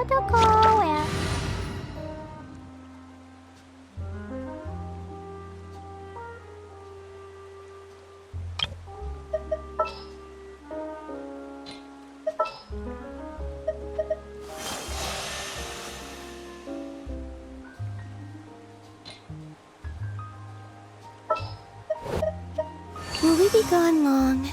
どこへ。Will we be gone long?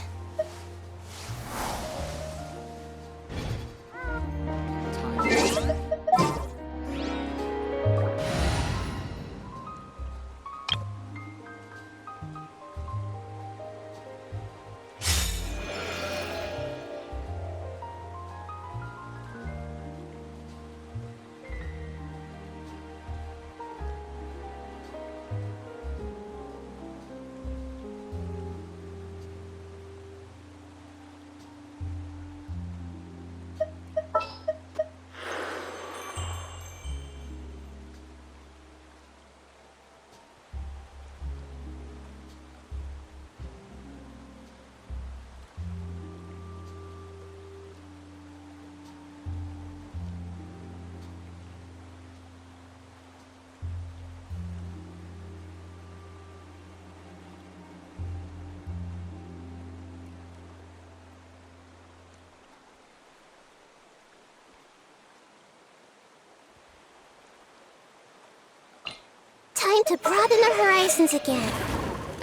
Time to broaden our horizons again.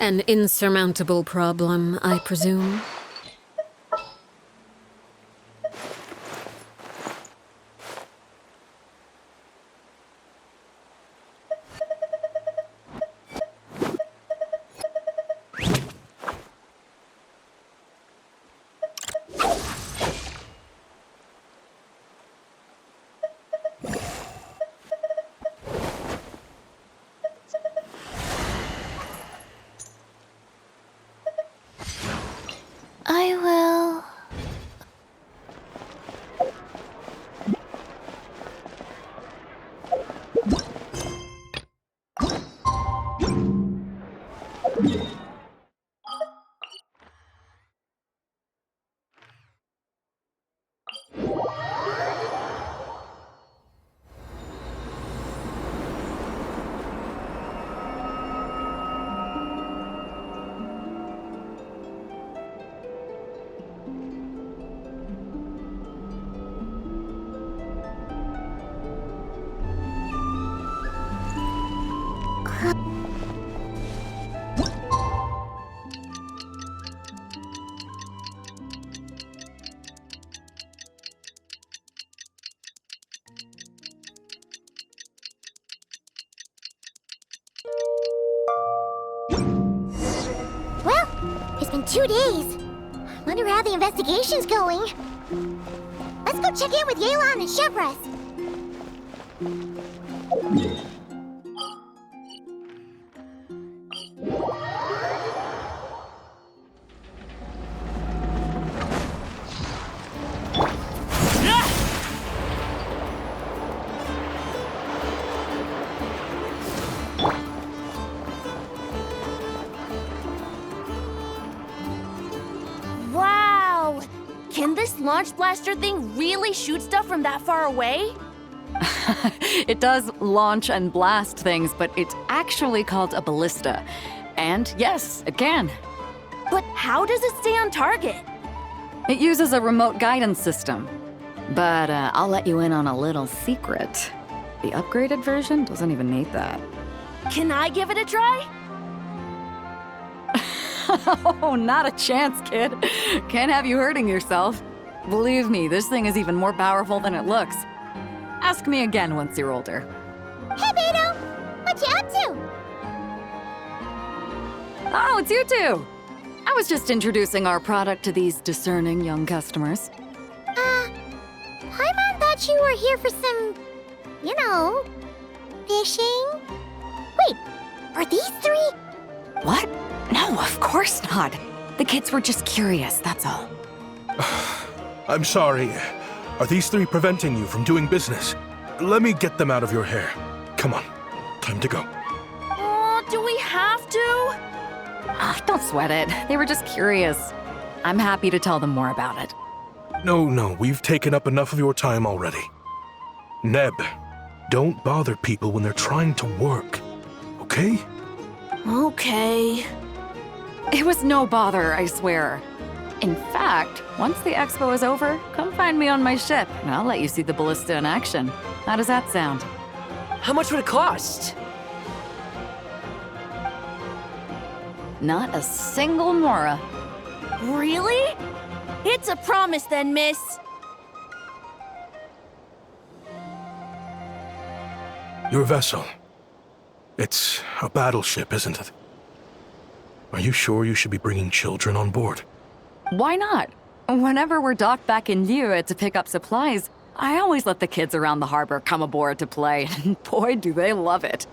An insurmountable problem, I presume. I will... Well, it's been 2 days. Wonder how the investigation's going. Let's go check in with Yelan and Chevres. Wow! Can this launch blaster thing really shoot stuff from that far away? It does launch and blast things, but it's actually called a ballista. And yes, it can. But how does it stay on target? It uses a remote guidance system. But I'll let you in on a little secret. The upgraded version doesn't even need that. Can I give it a try? Oh, not a chance, kid. Can't have you hurting yourself. Believe me, this thing is even more powerful than it looks. Ask me again once you're older. Hey, Beto! What you up to? Oh, it's you two! I was just introducing our product to these discerning young customers. Paimon thought you were here for some... you know... fishing? Wait, are these 3? What? No, of course not. The kids were just curious, that's all. I'm sorry. Are these 3 preventing you from doing business? Let me get them out of your hair. Come on, time to go. Oh, do we have to? Ah, don't sweat it. They were just curious. I'm happy to tell them more about it. No, we've taken up enough of your time already. Neb, don't bother people when they're trying to work, okay? Okay. It was no bother, I swear. In fact, once the expo is over, come find me on my ship, and I'll let you see the ballista in action. How does that sound? How much would it cost? Not a single mora. Really? It's a promise then, miss. Your vessel. It's a battleship, isn't it? Are you sure you should be bringing children on board? Why not? Whenever we're docked back in Liyue to pick up supplies, I always let the kids around the harbor come aboard to play, and boy, do they love it.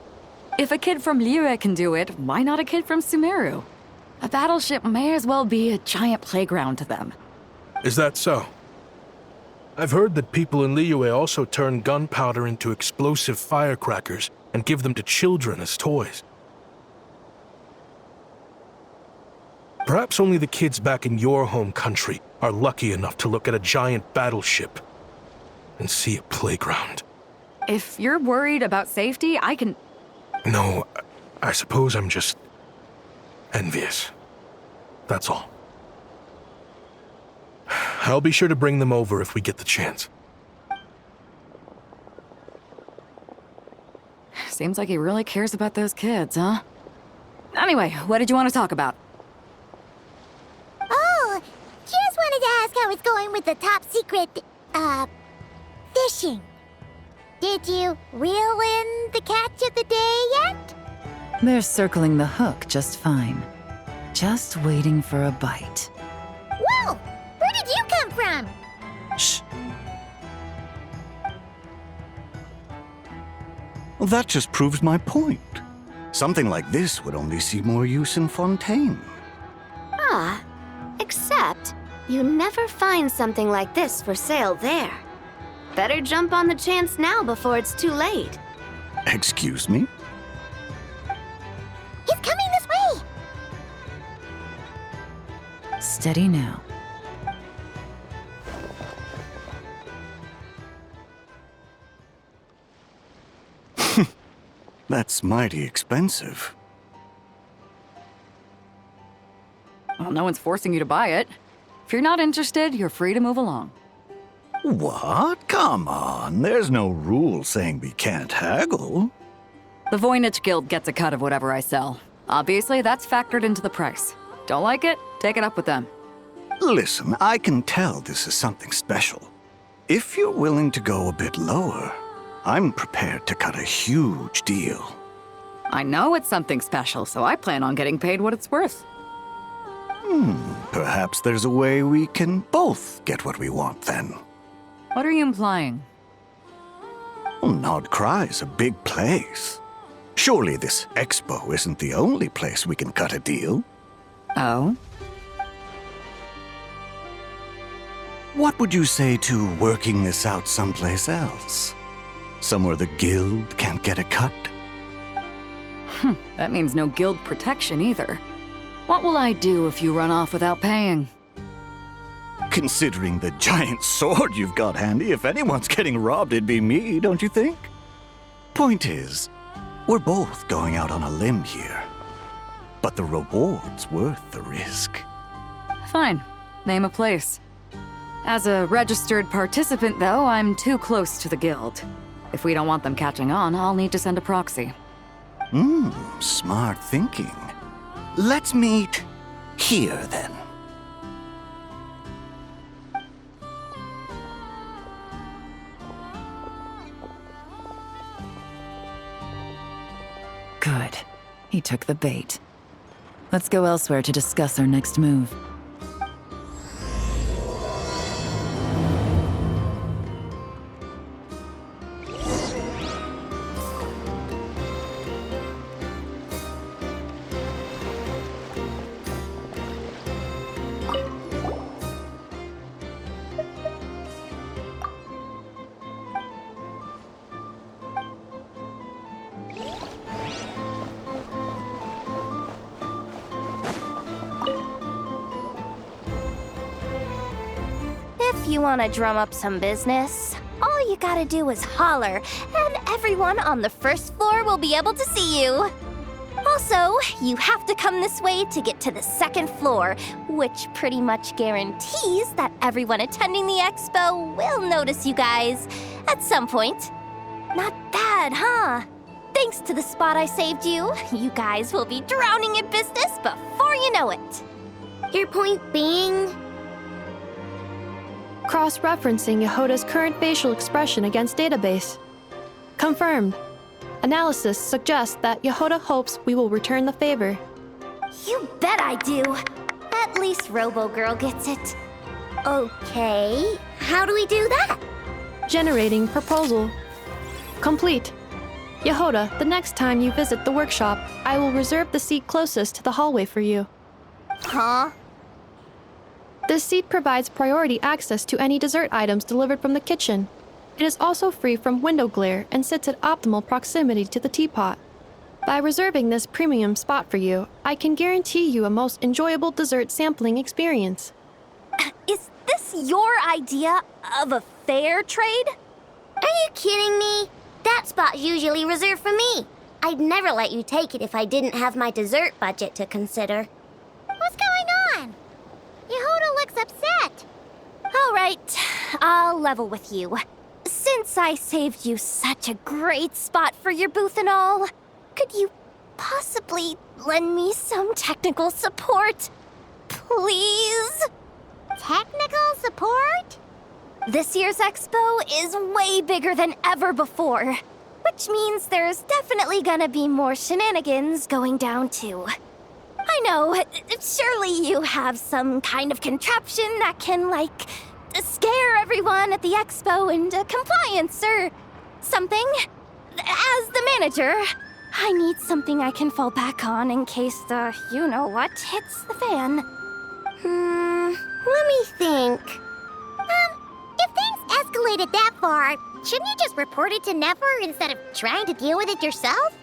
If a kid from Liyue can do it, why not a kid from Sumeru? A battleship may as well be a giant playground to them. Is that so? I've heard that people in Liyue also turn gunpowder into explosive firecrackers and give them to children as toys. Perhaps only the kids back in your home country are lucky enough to look at a giant battleship and see a playground. If you're worried about safety, I can... No, I suppose I'm just envious. That's all. I'll be sure to bring them over if we get the chance. Seems like he really cares about those kids, huh? Anyway, what did you want to talk about? Oh, just wanted to ask how it's going with the top secret, fishing. Did you reel in the catch of the day yet? They're circling the hook just fine. Just waiting for a bite. Whoa! Where did you come from? Shh. Well, that just proves my point. Something like this would only see more use in Fontaine. Ah, except you never find something like this for sale there. Better jump on the chance now before it's too late. Excuse me? He's coming this way! Steady now. That's mighty expensive. Well, no one's forcing you to buy it. If you're not interested, you're free to move along. What? Come on, there's no rule saying we can't haggle. The Voynich Guild gets a cut of whatever I sell. Obviously, that's factored into the price. Don't like it? Take it up with them. Listen, I can tell this is something special. If you're willing to go a bit lower, I'm prepared to cut a huge deal. I know it's something special, so I plan on getting paid what it's worth. Perhaps there's a way we can both get what we want then. What are you implying? Well, Nod Cry's a big place. Surely this expo isn't the only place we can cut a deal. Oh? What would you say to working this out someplace else? Somewhere the guild can't get a cut? That means no guild protection either. What will I do if you run off without paying? Considering the giant sword you've got handy, if anyone's getting robbed, it'd be me, don't you think? Point is, we're both going out on a limb here. But the reward's worth the risk. Fine. Name a place. As a registered participant, though, I'm too close to the guild. If we don't want them catching on, I'll need to send a proxy. Smart thinking. Let's meet here, then. Good. He took the bait. Let's go elsewhere to discuss our next move. If you want to drum up some business, all you gotta do is holler, and everyone on the first floor will be able to see you. Also, you have to come this way to get to the second floor, which pretty much guarantees that everyone attending the expo will notice you guys at some point. Not bad, huh? Thanks to the spot I saved you, you guys will be drowning in business before you know it. Your point being? Cross-referencing Yehoda's current facial expression against database. Confirmed. Analysis suggests that Yehoda hopes we will return the favor. You bet I do. At least Robo-Girl gets it. Okay, how do we do that? Generating proposal. Complete. Yehoda, the next time you visit the workshop, I will reserve the seat closest to the hallway for you. Huh? This seat provides priority access to any dessert items delivered from the kitchen. It is also free from window glare and sits at optimal proximity to the teapot. By reserving this premium spot for you, I can guarantee you a most enjoyable dessert sampling experience. Is this your idea of a fair trade? Are you kidding me? That spot's usually reserved for me. I'd never let you take it if I didn't have my dessert budget to consider. What's going on? Yehoda looks upset. All right, I'll level with you. Since I saved you such a great spot for your booth and all, could you possibly lend me some technical support? Please? Technical support? This year's expo is way bigger than ever before, which means there's definitely gonna be more shenanigans going down too. I know, surely you have some kind of contraption that can, like, scare everyone at the expo into compliance or something. As the manager, I need something I can fall back on in case the you-know-what hits the fan. Let me think. If things escalated that far, shouldn't you just report it to Nefer instead of trying to deal with it yourself?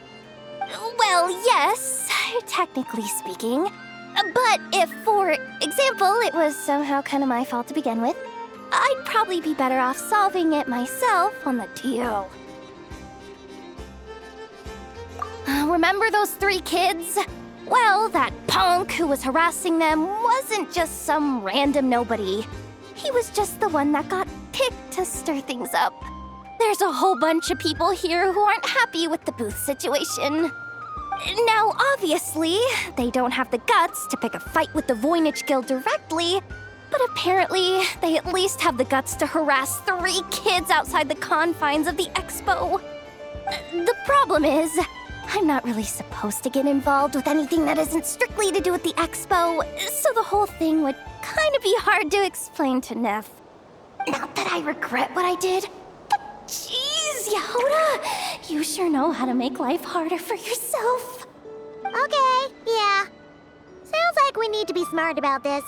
Well, yes, technically speaking. But if, for example, it was somehow kind of my fault to begin with, I'd probably be better off solving it myself on the DL. Remember those 3 kids? Well, that punk who was harassing them wasn't just some random nobody. He was just the one that got picked to stir things up. There's a whole bunch of people here who aren't happy with the booth situation. Now, obviously, they don't have the guts to pick a fight with the Voynich Guild directly, but apparently, they at least have the guts to harass 3 kids outside the confines of the expo. The problem is, I'm not really supposed to get involved with anything that isn't strictly to do with the expo, so the whole thing would kind of be hard to explain to Neff. Not that I regret what I did, but jeez, Yehoda, you sure know how to make life harder for yourself. Okay, yeah. Sounds like we need to be smart about this.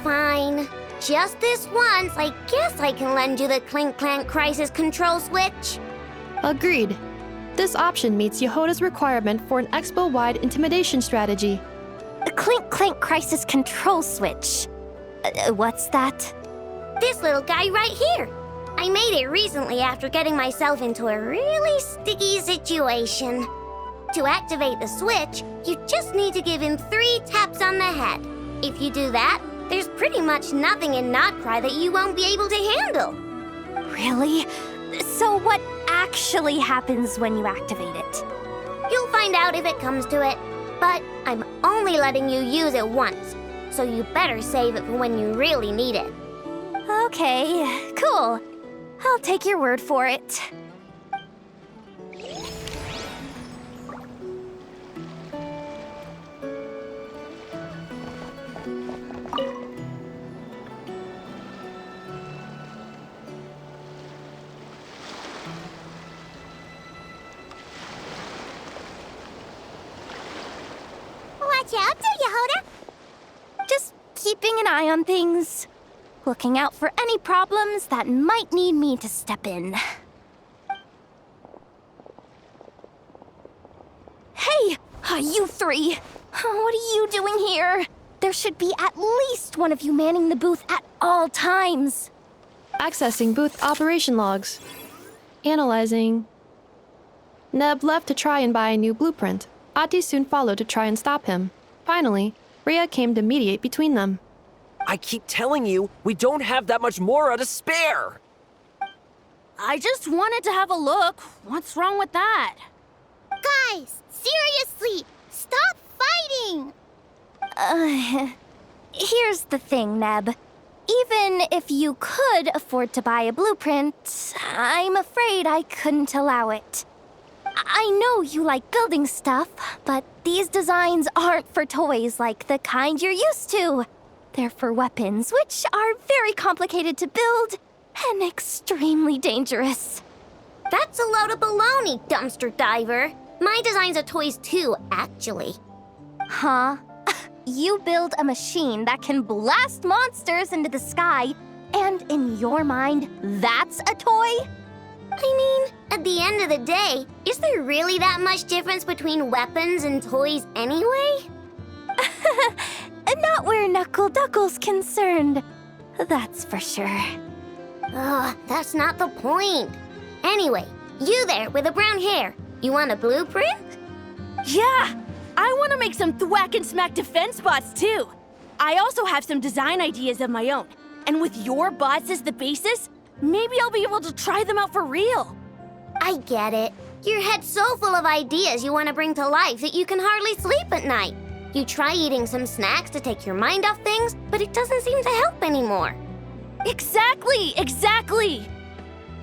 Fine. Just this once, I guess I can lend you the Clink Clank Crisis Control Switch. Agreed. This option meets Yehoda's requirement for an expo-wide intimidation strategy. The Clink Clank Crisis Control Switch. What's that? This little guy right here. I made it recently after getting myself into a really sticky situation. To activate the switch, you just need to give him 3 taps on the head. If you do that, there's pretty much nothing in Notcry that you won't be able to handle. Really? So what actually happens when you activate it? You'll find out if it comes to it, but I'm only letting you use it once, so you better save it for when you really need it. Okay, cool. I'll take your word for it. Watch out, Yehoda. Just keeping an eye on things. Looking out for any problems that might need me to step in. Hey, you three! What are you doing here? There should be at least one of you manning the booth at all times. Accessing booth operation logs. Analyzing. Neb left to try and buy a new blueprint. Ati soon followed to try and stop him. Finally, Rhea came to mediate between them. I keep telling you, we don't have that much Mora to spare. I just wanted to have a look. What's wrong with that? Guys, seriously, stop fighting! Here's the thing, Neb. Even if you could afford to buy a blueprint, I'm afraid I couldn't allow it. I know you like building stuff, but these designs aren't for toys like the kind you're used to. They're for weapons, which are very complicated to build and extremely dangerous. That's a load of baloney, dumpster diver. My designs are toys too, actually. Huh? You build a machine that can blast monsters into the sky, and in your mind, that's a toy? I mean, at the end of the day, is there really that much difference between weapons and toys anyway? Not where Knuckle Duckle's concerned. That's for sure. Ugh, that's not the point. Anyway, you there with the brown hair, you want a blueprint? Yeah! I want to make some thwack and smack defense bots too. I also have some design ideas of my own. And with your bots as the basis, maybe I'll be able to try them out for real. I get it. Your head's so full of ideas you want to bring to life that you can hardly sleep at night. You try eating some snacks to take your mind off things, but it doesn't seem to help anymore. Exactly!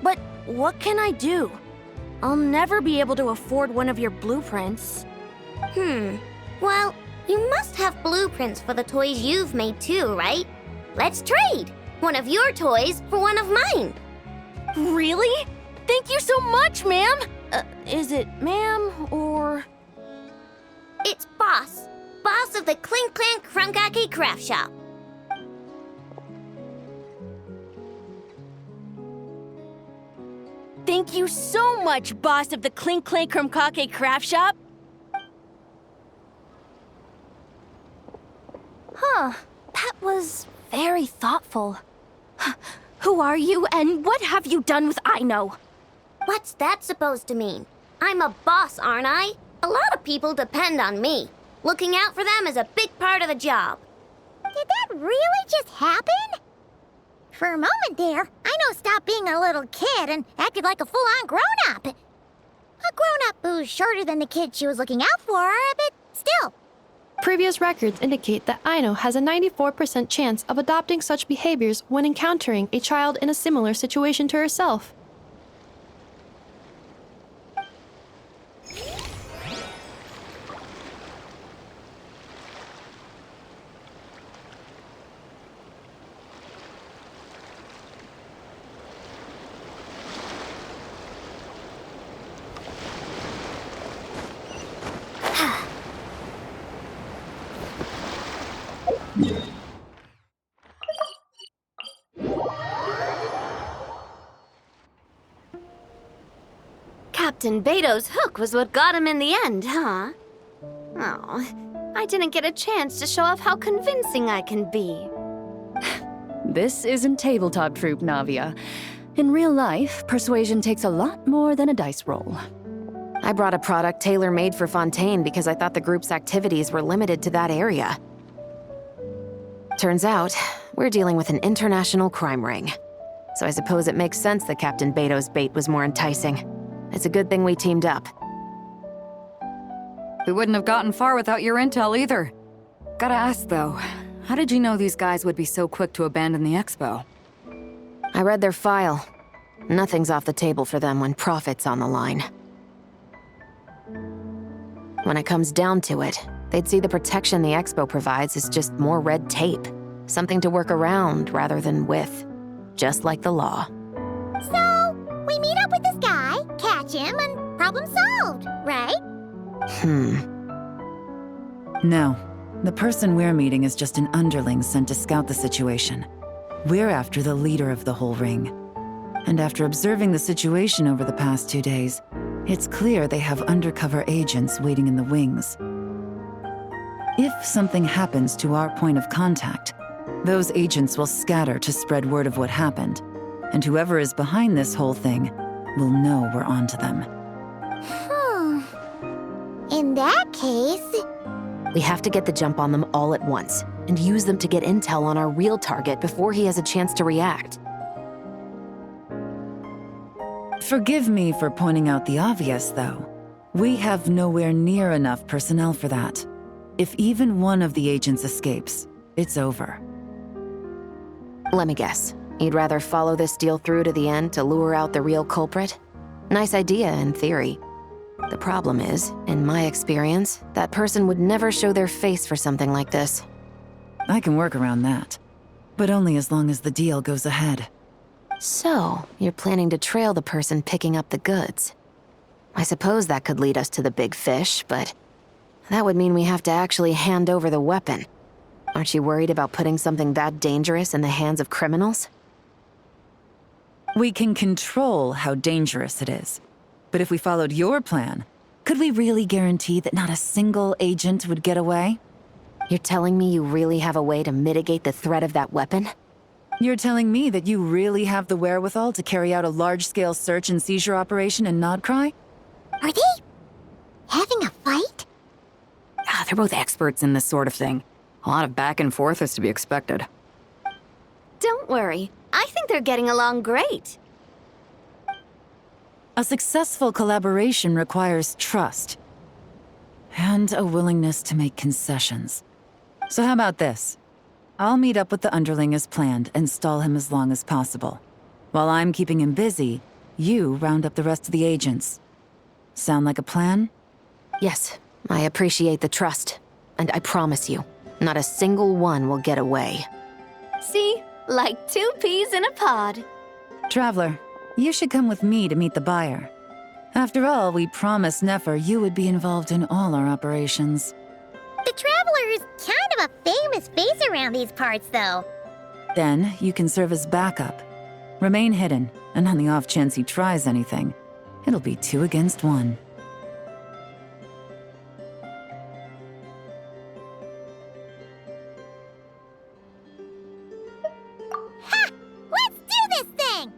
But what can I do? I'll never be able to afford one of your blueprints. Well, you must have blueprints for the toys you've made too, right? Let's trade! One of your toys for one of mine. Really? Thank you so much, ma'am! Is it ma'am or... It's Boss. Boss of the Clink Clank Crunkaki Craft Shop. Thank you so much, boss of the Clink Clank Crunkaki Craft Shop. Huh. That was very thoughtful. Who are you, and what have you done with Aino? What's that supposed to mean? I'm a boss, aren't I? A lot of people depend on me. Looking out for them is a big part of the job. Did that really just happen? For a moment there, Aino stopped being a little kid and acted like a full-on grown-up. A grown-up who's shorter than the kid she was looking out for, but still. Previous records indicate that Aino has a 94% chance of adopting such behaviors when encountering a child in a similar situation to herself. Captain Beto's hook was what got him in the end, huh? Oh, I didn't get a chance to show off how convincing I can be. This isn't tabletop troop, Navia. In real life, persuasion takes a lot more than a dice roll. I brought a product tailor-made for Fontaine because I thought the group's activities were limited to that area. Turns out, we're dealing with an international crime ring. So I suppose it makes sense that Captain Beto's bait was more enticing. It's a good thing we teamed up. We wouldn't have gotten far without your intel either. Gotta ask though, how did you know these guys would be so quick to abandon the expo? I read their file. Nothing's off the table for them when profit's on the line. When it comes down to it, they'd see the protection the expo provides as just more red tape. Something to work around rather than with. Just like the law. So, we meet up with this guy, catch him, and problem solved, right? No. The person we're meeting is just an underling sent to scout the situation. We're after the leader of the whole ring. And after observing the situation over the past 2 days, it's clear they have undercover agents waiting in the wings. If something happens to our point of contact, those agents will scatter to spread word of what happened, and whoever is behind this whole thing will know we're onto them. In that case... We have to get the jump on them all at once, and use them to get intel on our real target before he has a chance to react. Forgive me for pointing out the obvious, though. We have nowhere near enough personnel for that. If even one of the agents escapes, it's over. Let me guess. You'd rather follow this deal through to the end to lure out the real culprit? Nice idea, in theory. The problem is, in my experience, that person would never show their face for something like this. I can work around that, but only as long as the deal goes ahead. So, you're planning to trail the person picking up the goods. I suppose that could lead us to the big fish, but that would mean we have to actually hand over the weapon. Aren't you worried about putting something that dangerous in the hands of criminals? We can control how dangerous it is. But if we followed your plan, could we really guarantee that not a single agent would get away? You're telling me you really have a way to mitigate the threat of that weapon? You're telling me that you really have the wherewithal to carry out a large-scale search and seizure operation in Nodcry? Are they having a fight? They're both experts in this sort of thing. A lot of back and forth is to be expected. Don't worry. I think they're getting along great. A successful collaboration requires trust. And a willingness to make concessions. So how about this? I'll meet up with the underling as planned and stall him as long as possible. While I'm keeping him busy, you round up the rest of the agents. Sound like a plan? Yes, I appreciate the trust. And I promise you, not a single one will get away. See? Like 2 peas in a pod. Traveler, you should come with me to meet the buyer. After all, we promised Nefer you would be involved in all our operations. The Traveler is kind of a famous face around these parts, though. Then, you can serve as backup. Remain hidden, and on the off chance he tries anything, it'll be 2 against 1. Ha! Let's do this thing!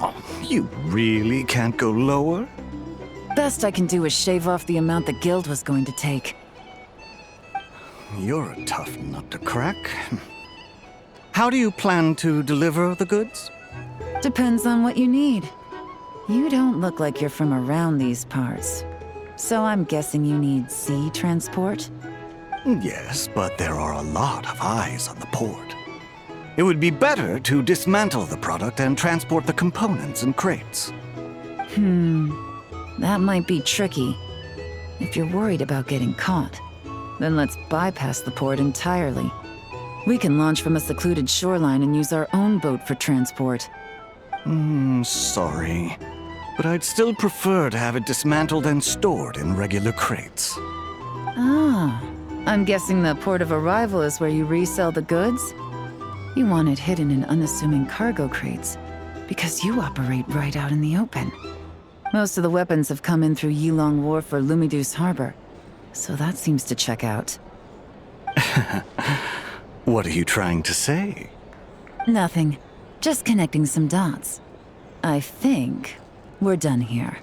Oh, you really can't go lower? Best I can do is shave off the amount the guild was going to take. You're a tough nut to crack. How do you plan to deliver the goods? Depends on what you need. You don't look like you're from around these parts. So I'm guessing you need sea transport? Yes, but there are a lot of eyes on the port. It would be better to dismantle the product and transport the components in crates. That might be tricky. If you're worried about getting caught, then let's bypass the port entirely. We can launch from a secluded shoreline and use our own boat for transport. Sorry. But I'd still prefer to have it dismantled and stored in regular crates. Ah, I'm guessing the port of arrival is where you resell the goods? You want it hidden in unassuming cargo crates, because you operate right out in the open. Most of the weapons have come in through Yilong Wharf or Lumiduce Harbor, so that seems to check out. What are you trying to say? Nothing. Just connecting some dots. I think we're done here.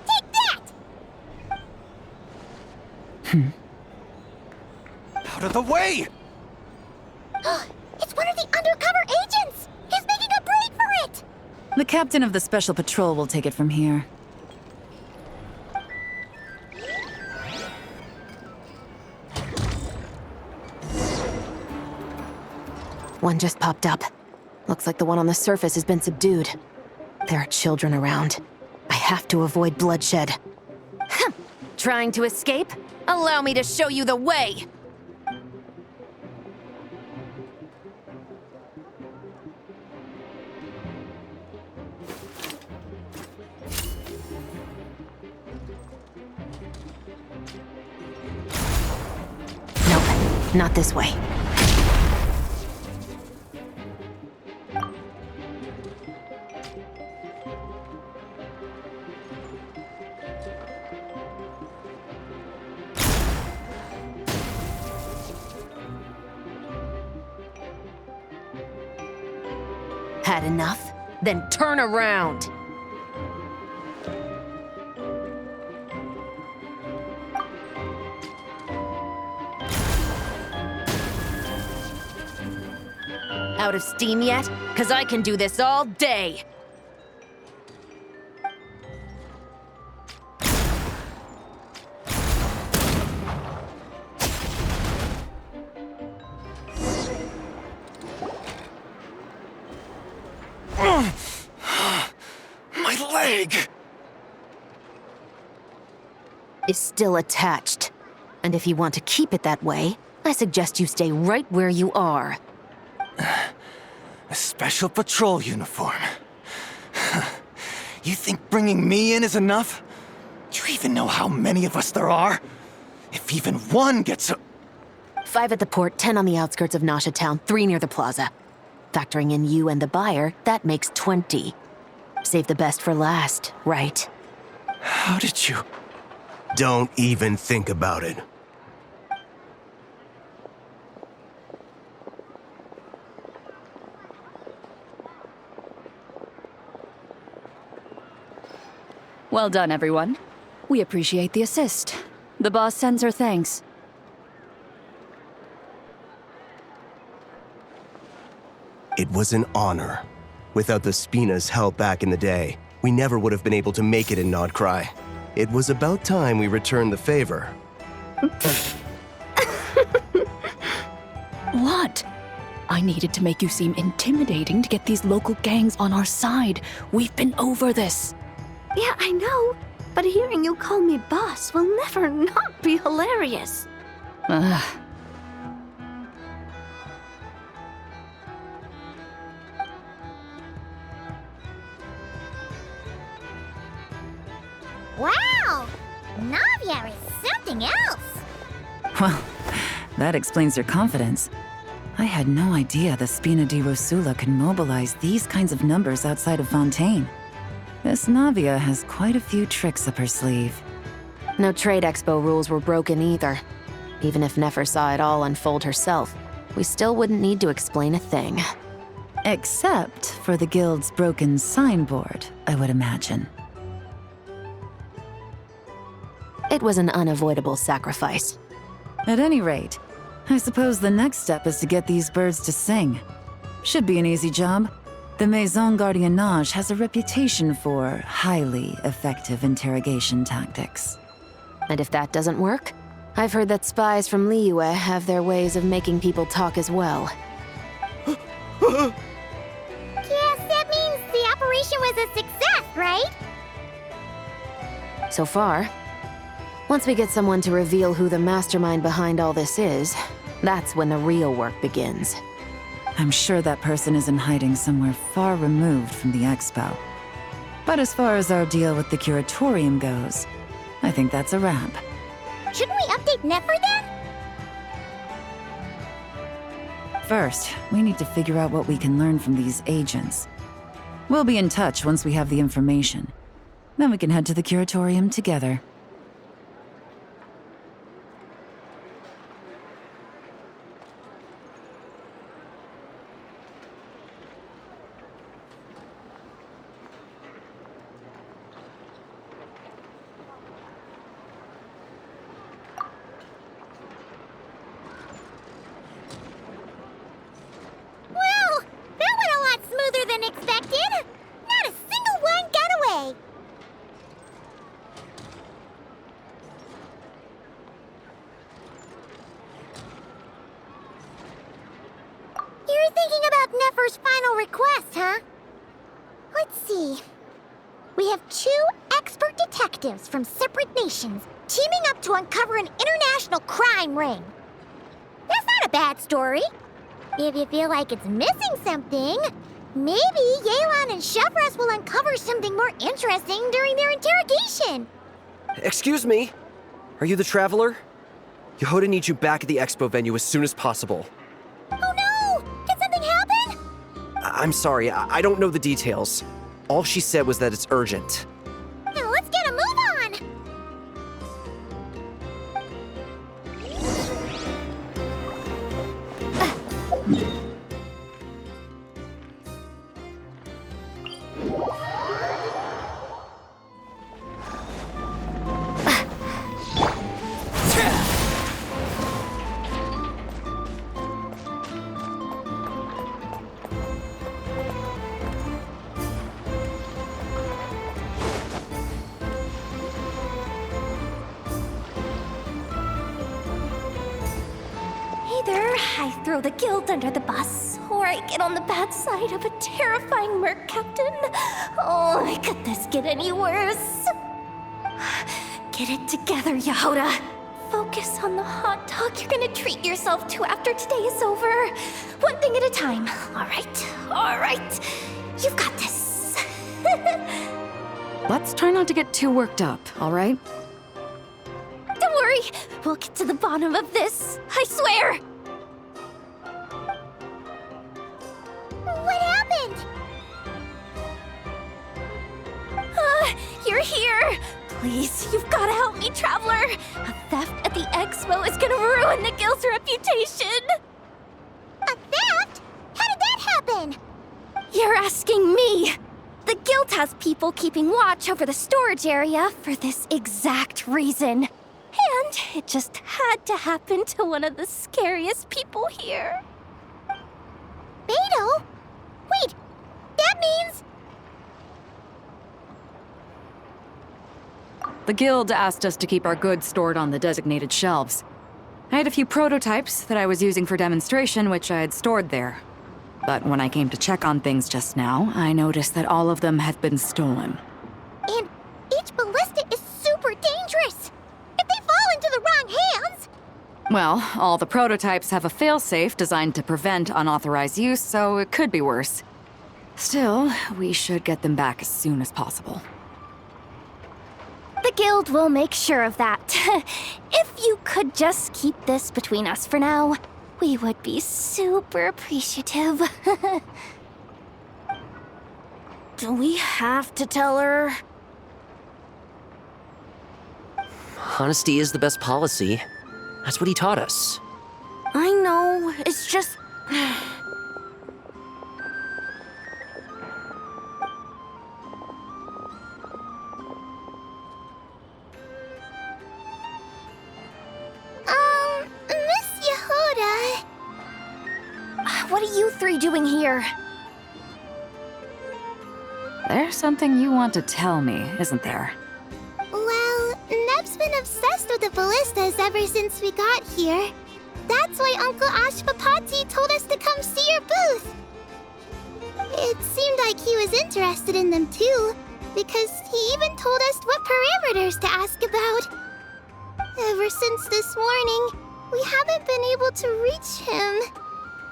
Take that! Out of the way! It's one of the undercover agents! He's making a break for it! The captain of the Special Patrol will take it from here. One just popped up. Looks like the one on the surface has been subdued. There are children around. I have to avoid bloodshed. Trying to escape? Allow me to show you the way! Nope, not this way. Had enough? Then turn around! Out of steam yet? 'Cause I can do this all day! My leg! Is still attached. And if you want to keep it that way, I suggest you stay right where you are. A special patrol uniform. You think bringing me in is enough? Do you even know how many of us there are? If even one gets a... 5 at the port, 10 on the outskirts of Nasha Town, 3 near the plaza. Factoring in you and the buyer, that makes 20. Save the best for last, right? How did you... Don't even think about it. Well done, everyone. We appreciate the assist. The boss sends her thanks. It was an honor. Without the Spina's help back in the day, we never would have been able to make it in Nodcry. It was about time we returned the favor. What? I needed to make you seem intimidating to get these local gangs on our side. We've been over this. Yeah, I know. But hearing you call me boss will never not be hilarious. Ugh. Wow! Navia is something else! Well, that explains your confidence. I had no idea the Spina di Rosula could mobilize these kinds of numbers outside of Fontaine. This Navia has quite a few tricks up her sleeve. No trade expo rules were broken either. Even if Nefer saw it all unfold herself, we still wouldn't need to explain a thing. Except for the guild's broken signboard, I would imagine. It was an unavoidable sacrifice. At any rate, I suppose the next step is to get these birds to sing. Should be an easy job. The Maison Gardiennage has a reputation for highly effective interrogation tactics. And if that doesn't work, I've heard that spies from Liyue have their ways of making people talk as well. Yes, that means the operation was a success, right? So far. Once we get someone to reveal who the mastermind behind all this is, that's when the real work begins. I'm sure that person is in hiding somewhere far removed from the expo. But as far as our deal with the curatorium goes, I think that's a wrap. Shouldn't we update Nefer then? First, we need to figure out what we can learn from these agents. We'll be in touch once we have the information. Then we can head to the curatorium together. Well, that went a lot smoother than expected. Not a single one got away. You're thinking about Nefer's final request, huh? Let's see. We have 2 expert detectives from separate nations teaming up to uncover an international crime ring. That's not a bad story. If you feel like it's missing something, maybe Yelan and Chevres will uncover something more interesting during their interrogation. Excuse me? Are you the Traveler? Yehoda needs you back at the expo venue as soon as possible. Oh no! Did something happen? I'm sorry, I don't know the details. All she said was that it's urgent. Now let's get a move on! Either I throw the guild under the bus, or I get on the bad side of a terrifying merc captain. Oh, could this get any worse? Get it together, Yehoda. Focus on the hot dog you're gonna treat yourself to after today is over. One thing at a time. All right. You've got this. Let's try not to get too worked up, all right? Don't worry, we'll get to the bottom of this. I swear. What happened? You're here. Please, you've got to help me, Traveler. A theft at the expo is gonna ruin the guild's reputation. A theft? How did that happen? You're asking me. The guild has people keeping watch over the storage area for this exact reason. And it just had to happen to one of the scariest people here. Beto? Wait, that means... The guild asked us to keep our goods stored on the designated shelves. I had a few prototypes that I was using for demonstration, which I had stored there. But when I came to check on things just now, I noticed that all of them had been stolen. And each ballista is super dangerous. If they fall into the wrong hands... Well, all the prototypes have a failsafe designed to prevent unauthorized use, so it could be worse. Still, we should get them back as soon as possible. The guild will make sure of that. If you could just keep this between us for now, we would be super appreciative. Do we have to tell her? Honesty is the best policy. That's what he taught us. I know, it's just... Miss Yehuda. What are you three doing here? There's something you want to tell me, isn't there? Well, Neb's been obsessed with the ballistas ever since we got here. That's why Uncle Ashpapati told us to come see your booth. It seemed like he was interested in them too, because he even told us what parameters to ask about. Ever since this morning, we haven't been able to reach him.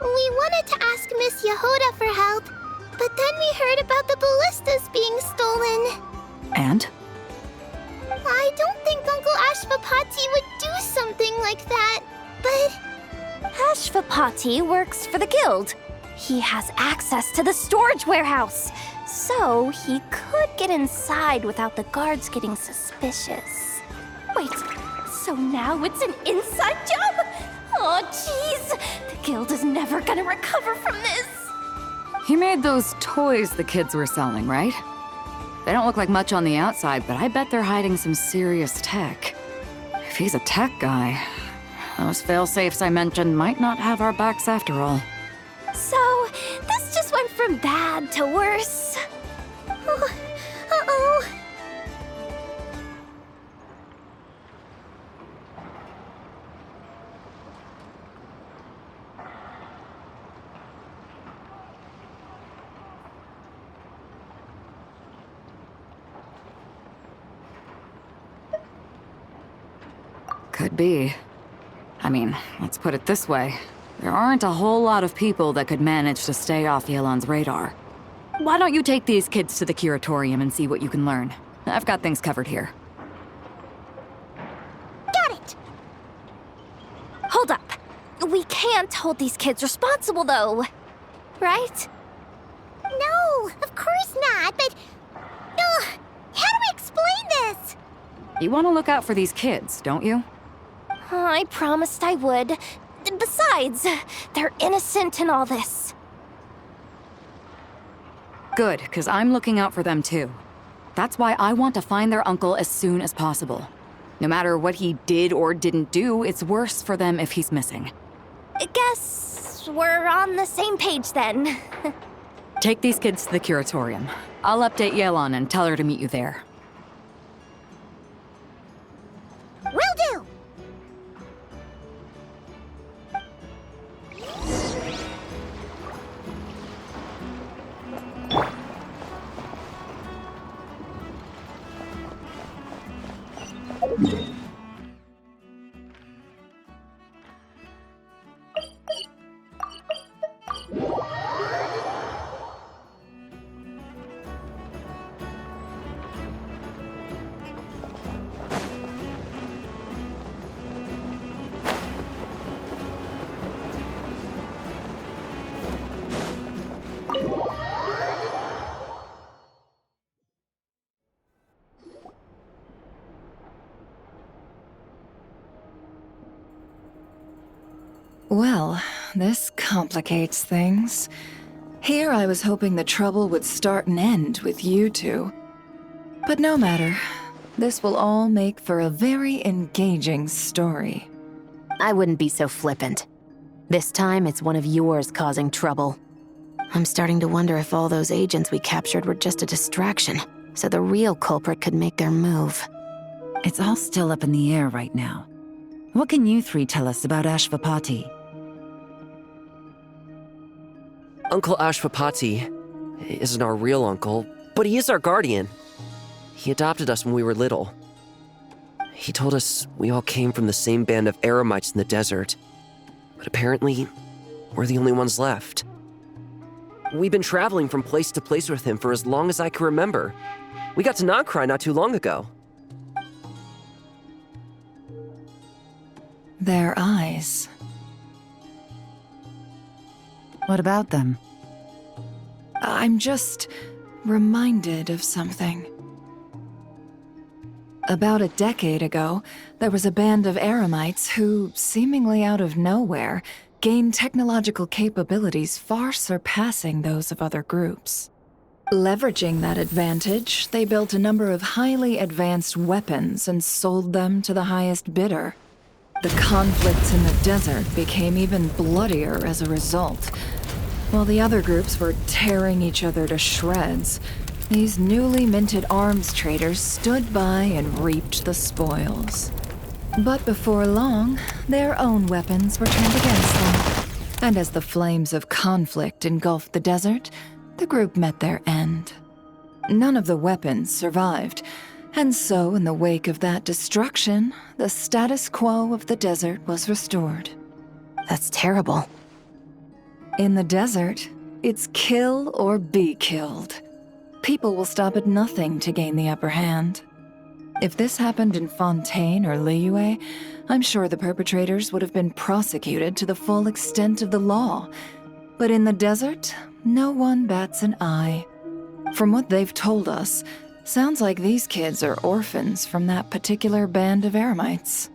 We wanted to ask Miss Yehuda for help, but then we heard about the ballistas being stolen. And? I don't think Uncle Ashpapati would do something like that, but... Ashvapati works for the guild. He has access to the storage warehouse, so he could get inside without the guards getting suspicious. Wait, so now it's an inside job? Oh, jeez! The guild is never gonna recover from this! He made those toys the kids were selling, right? They don't look like much on the outside, but I bet they're hiding some serious tech. If he's a tech guy, those fail-safes I mentioned might not have our backs after all. So, this just went from bad to worse. Uh-oh. Could be. I mean, let's put it this way. There aren't a whole lot of people that could manage to stay off Yelan's radar. Why don't you take these kids to the curatorium and see what you can learn? I've got things covered here. Got it! Hold up. We can't hold these kids responsible, though. Right? No, of course not, but... Ugh, how do we explain this? You want to look out for these kids, don't you? I promised I would. Besides, they're innocent in all this. Good, because I'm looking out for them too. That's why I want to find their uncle as soon as possible. No matter what he did or didn't do, it's worse for them if he's missing. I guess we're on the same page then. Take these kids to the curatorium. I'll update Yelan and tell her to meet you there. Will do! Well, this complicates things. Here I was hoping the trouble would start and end with you two. But no matter. This will all make for a very engaging story. I wouldn't be so flippant. This time, it's one of yours causing trouble. I'm starting to wonder if all those agents we captured were just a distraction, so the real culprit could make their move. It's all still up in the air right now. What can you three tell us about Ashvapati? Uncle Ashpapati isn't our real uncle, but he is our guardian. He adopted us when we were little. He told us we all came from the same band of Eremites in the desert, but apparently, we're the only ones left. We've been traveling from place to place with him for as long as I can remember. We got to Nagcry not too long ago. Their eyes. What about them? I'm just reminded of something. About a decade ago, there was a band of Eremites who, seemingly out of nowhere, gained technological capabilities far surpassing those of other groups. Leveraging that advantage, they built a number of highly advanced weapons and sold them to the highest bidder. The conflicts in the desert became even bloodier as a result. While the other groups were tearing each other to shreds, these newly minted arms traders stood by and reaped the spoils. But before long, their own weapons were turned against them. And as the flames of conflict engulfed the desert, the group met their end. None of the weapons survived, and so in the wake of that destruction, the status quo of the desert was restored. That's terrible. In the desert, it's kill or be killed. People will stop at nothing to gain the upper hand. If this happened in Fontaine or Liyue, I'm sure the perpetrators would have been prosecuted to the full extent of the law. But in the desert, no one bats an eye. From what they've told us, sounds like these kids are orphans from that particular band of Eremites.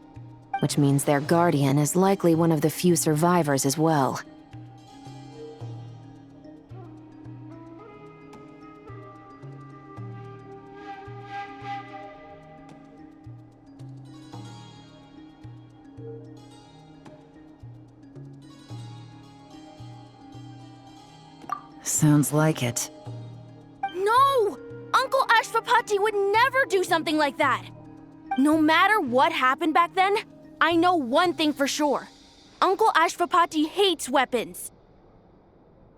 Which means their guardian is likely one of the few survivors as well. Sounds like it. No! Uncle Ashfapati would never do something like that! No matter what happened back then, I know one thing for sure. Uncle Ashfapati hates weapons.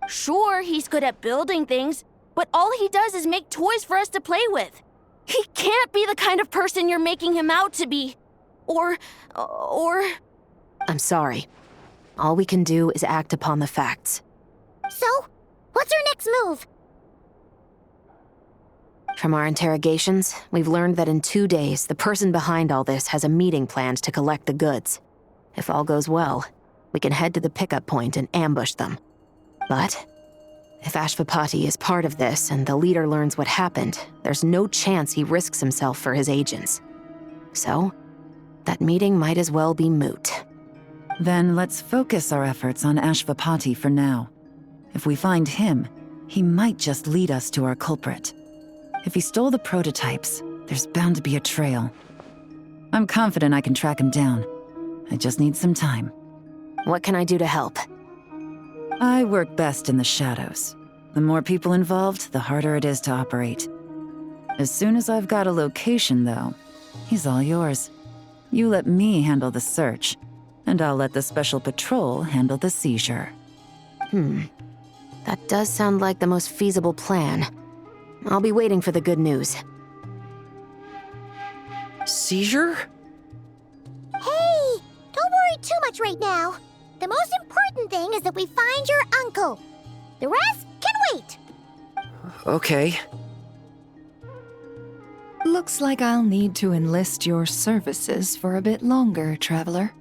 Sure, he's good at building things, but all he does is make toys for us to play with. He can't be the kind of person you're making him out to be. Or... I'm sorry. All we can do is act upon the facts. So, what's our next move? From our interrogations, we've learned that in 2 days, the person behind all this has a meeting planned to collect the goods. If all goes well, we can head to the pickup point and ambush them. But if Ashfapati is part of this and the leader learns what happened, there's no chance he risks himself for his agents. So, that meeting might as well be moot. Then let's focus our efforts on Ashfapati for now. If we find him, he might just lead us to our culprit. If he stole the prototypes, there's bound to be a trail. I'm confident I can track him down. I just need some time. What can I do to help? I work best in the shadows. The more people involved, the harder it is to operate. As soon as I've got a location, though, he's all yours. You let me handle the search, and I'll let the special patrol handle the seizure. That does sound like the most feasible plan. I'll be waiting for the good news. Seizure? Hey, don't worry too much right now. The most important thing is that we find your uncle. The rest can wait. Okay. Looks like I'll need to enlist your services for a bit longer, Traveler.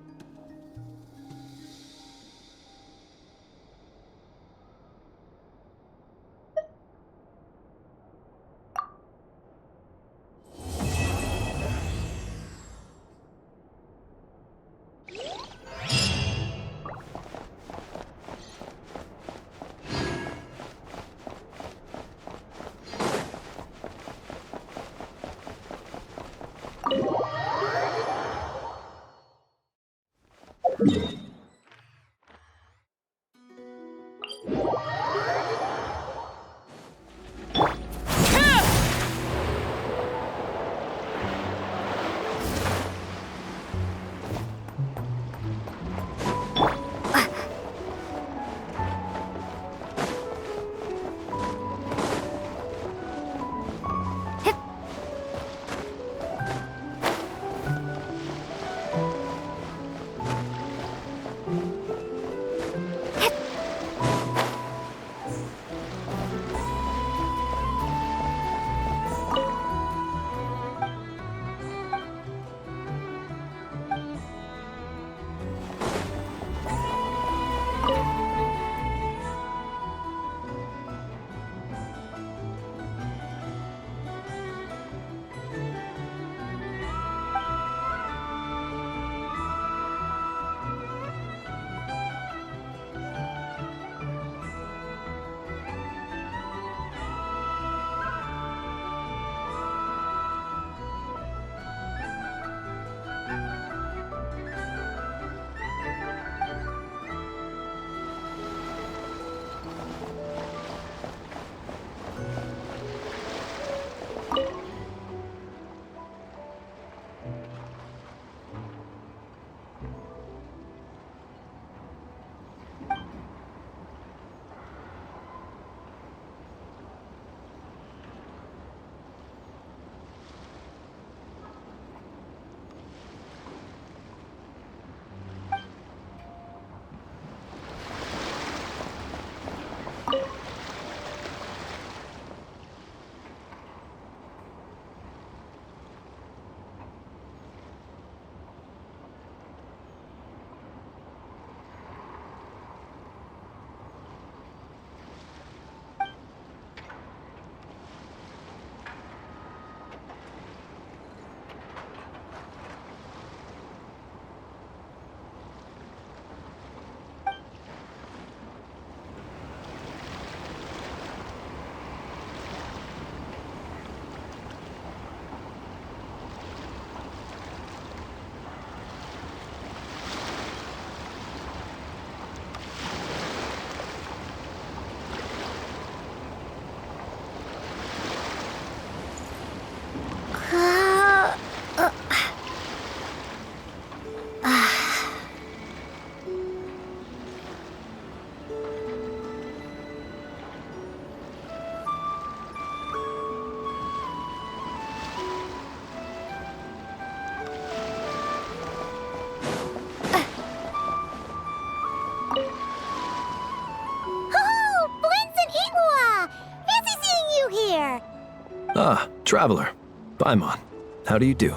Ah, Traveler. Paimon. How do you do?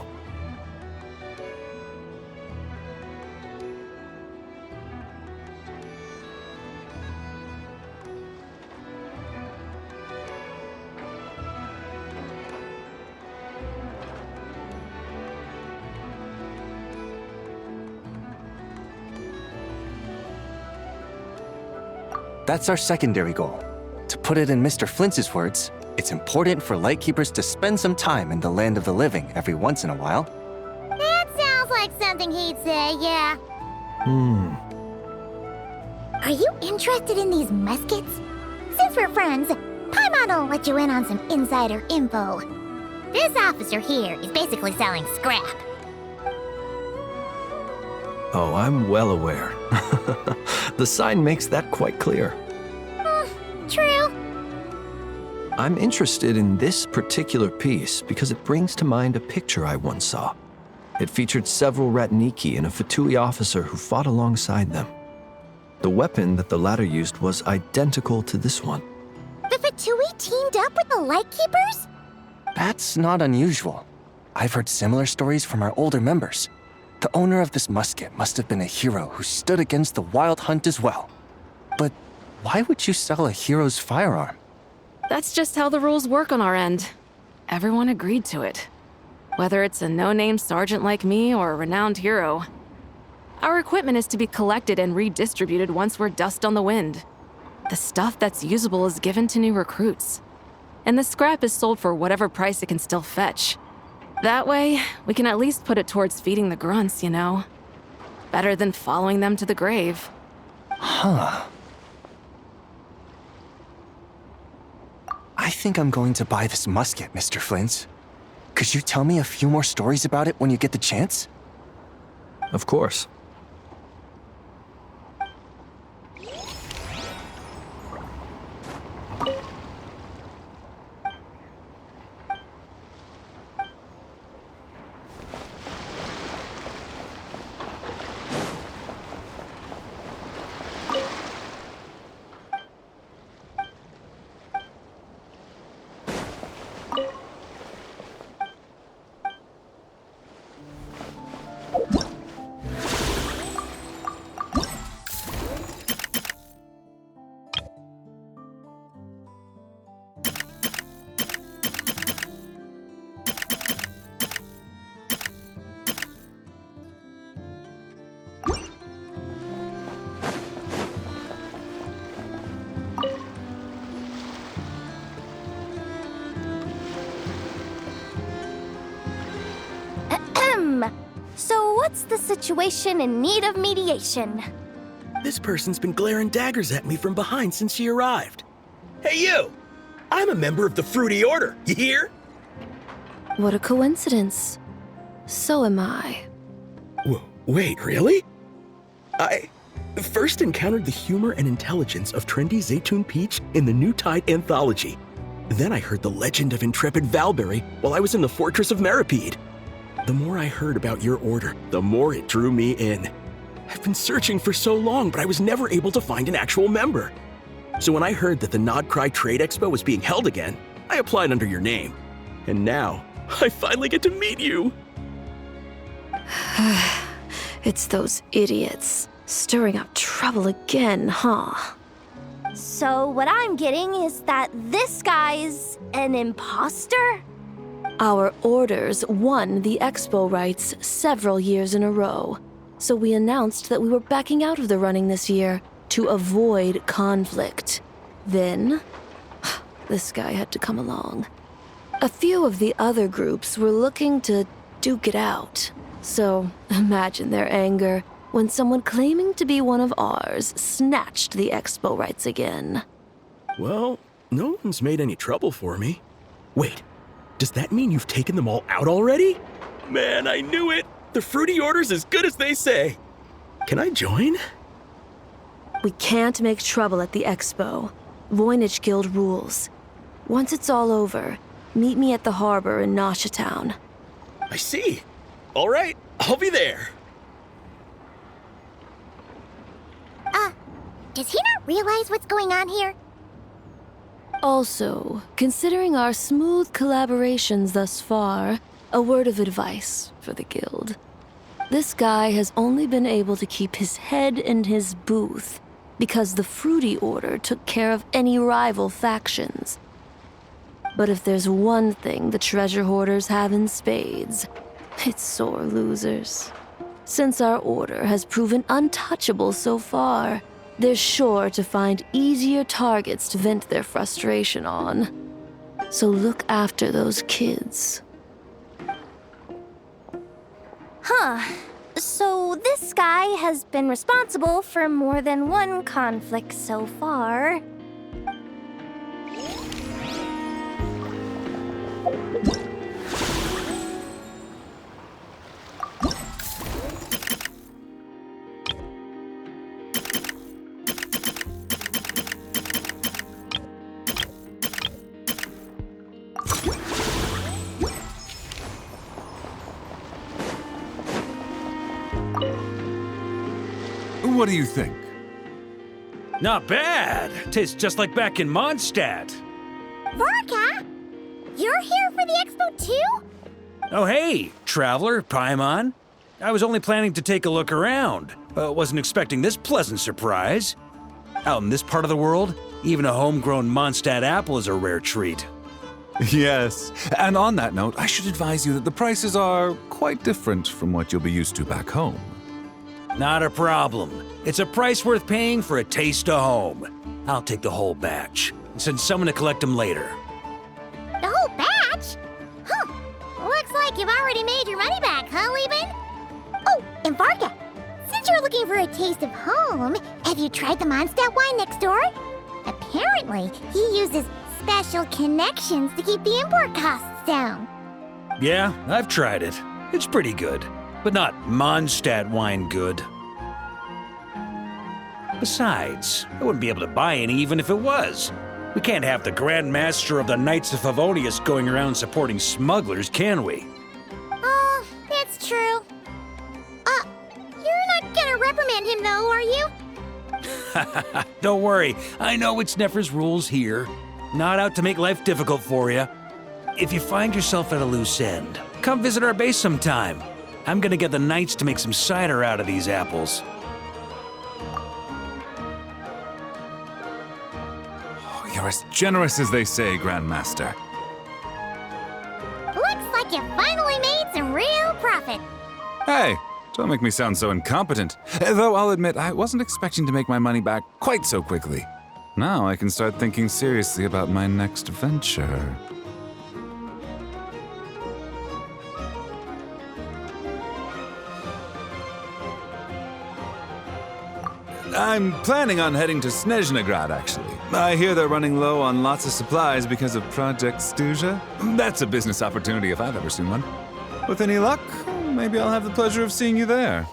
That's our secondary goal. To put it in Mr. Flintz's words, it's important for Lightkeepers to spend some time in the land of the living every once in a while. That sounds like something he'd say, yeah. Are you interested in these muskets? Since we're friends, Paimon will let you in on some insider info. This officer here is basically selling scrap. Oh, I'm well aware. The sign makes that quite clear. True. I'm interested in this particular piece because it brings to mind a picture I once saw. It featured several Ratniki and a Fatui officer who fought alongside them. The weapon that the latter used was identical to this one. The Fatui teamed up with the Lightkeepers? That's not unusual. I've heard similar stories from our older members. The owner of this musket must have been a hero who stood against the Wild Hunt as well. But why would you sell a hero's firearm? That's just how the rules work on our end. Everyone agreed to it. Whether it's a no-name sergeant like me or a renowned hero. Our equipment is to be collected and redistributed once we're dust on the wind. The stuff that's usable is given to new recruits. And the scrap is sold for whatever price it can still fetch. That way, we can at least put it towards feeding the grunts, you know? Better than following them to the grave. Huh. I think I'm going to buy this musket, Mr. Flintz. Could you tell me a few more stories about it when you get the chance? Of course. So what's the situation in need of mediation? This person's been glaring daggers at me from behind since she arrived. Hey, you! I'm a member of the Fruity Order, you hear? What a coincidence. So am I. Wait, really? I first encountered the humor and intelligence of trendy Zaytun Peach in the New Tide anthology. Then I heard the legend of intrepid Valberry while I was in the Fortress of Meripede. The more I heard about your order, the more it drew me in. I've been searching for so long, but I was never able to find an actual member. So when I heard that the Nodcry Trade Expo was being held again, I applied under your name. And now, I finally get to meet you. It's those idiots. Stirring up trouble again, huh? So what I'm getting is that this guy's an imposter? Our orders won the expo rights several years in a row, so we announced that we were backing out of the running this year to avoid conflict. Then, this guy had to come along. A few of the other groups were looking to duke it out, so imagine their anger when someone claiming to be one of ours snatched the expo rights again. Well, no one's made any trouble for me. Wait. Does that mean you've taken them all out already? Man, I knew it! The Fruity Order's as good as they say! Can I join? We can't make trouble at the expo. Voynich Guild rules. Once it's all over, meet me at the harbor in Nasha Town. I see. All right, I'll be there. Does he not realize what's going on here? Also, considering our smooth collaborations thus far, a word of advice for the guild. This guy has only been able to keep his head in his booth because the Fruity Order took care of any rival factions. But if there's one thing the treasure hoarders have in spades, it's sore losers. Since our order has proven untouchable so far, they're sure to find easier targets to vent their frustration on. So look after those kids. Huh. So this guy has been responsible for more than one conflict so far. What do you think? Not bad. Tastes just like back in Mondstadt. Vorka? You're here for the expo too? Oh hey, traveler, Paimon. I was only planning to take a look around. Wasn't expecting this pleasant surprise. Out in this part of the world, even a homegrown Mondstadt apple is a rare treat. Yes, and on that note, I should advise you that the prices are quite different from what you'll be used to back home. Not a problem. It's a price worth paying for a taste of home. I'll take the whole batch and send someone to collect them later. The whole batch? Huh. Looks like you've already made your money back, huh, Lieben? Oh, and Varka, since you're looking for a taste of home, have you tried the Mondstadt wine next door? Apparently, he uses special connections to keep the import costs down. Yeah, I've tried it. It's pretty good, but not Mondstadt wine good. Besides, I wouldn't be able to buy any even if it was. We can't have the Grand Master of the Knights of Favonius going around supporting smugglers, can we? Oh, that's true. You're not gonna reprimand him though, are you? Don't worry, I know it's Nefer's rules here. Not out to make life difficult for you. If you find yourself at a loose end, come visit our base sometime. I'm gonna get the Knights to make some cider out of these apples. You're as generous as they say, Grandmaster. Looks like you finally made some real profit. Hey, don't make me sound so incompetent. Though I'll admit, I wasn't expecting to make my money back quite so quickly. Now I can start thinking seriously about my next venture. I'm planning on heading to Snezhnograd, actually. I hear they're running low on lots of supplies because of Project Stuja. That's a business opportunity if I've ever seen one. With any luck, maybe I'll have the pleasure of seeing you there.